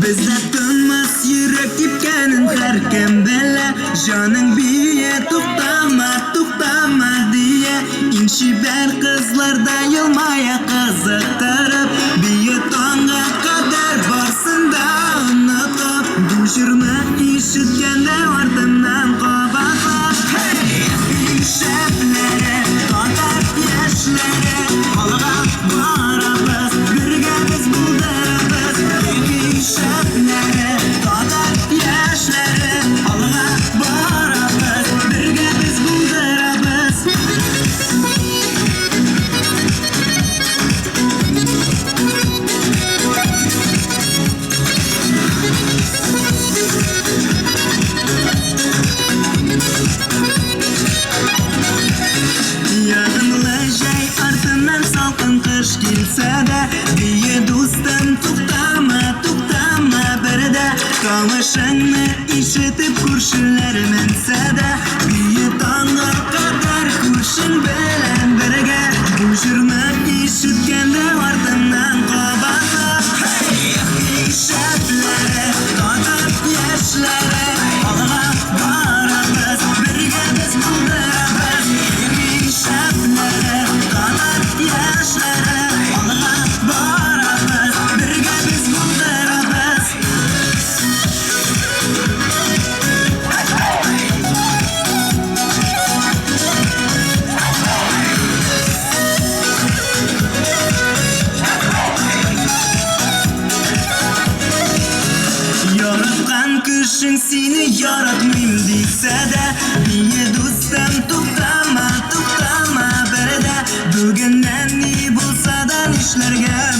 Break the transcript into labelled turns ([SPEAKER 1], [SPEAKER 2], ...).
[SPEAKER 1] Bizde tınmaz yürek tepkenin her kim bile. Canın biye tuktama tuktama diye. İnşi ben kızlarda yılmaya kızıktırıp biye tonga kadar varsın da unutup düşürme işitkende ardından kovalar. Hey! Şeflere, kadar yaşlara halga varabız, birge biz buldarabız. Şeflere, kadar yaşlara halga varabız, birge biz buldarabız. Yağınlayacak ardından salkın kış gelse de diye dostum tuktama tuktama bir de kavuşanını işitip kurşunlar mense de diye tanga kadar kurşun bilen birge düşürme işitkende ardından kovada. Hey! Şeflere, kadar yaşlara halga varabız, birge biz buldarabız. Şeflere, kadar yaşlara halga varabız, birge biz buldarabız. Yaratkan kışın seni yaratmayayım dese de niye dostum tuktama tuktama bir de bugünden ne bulsa da işlerge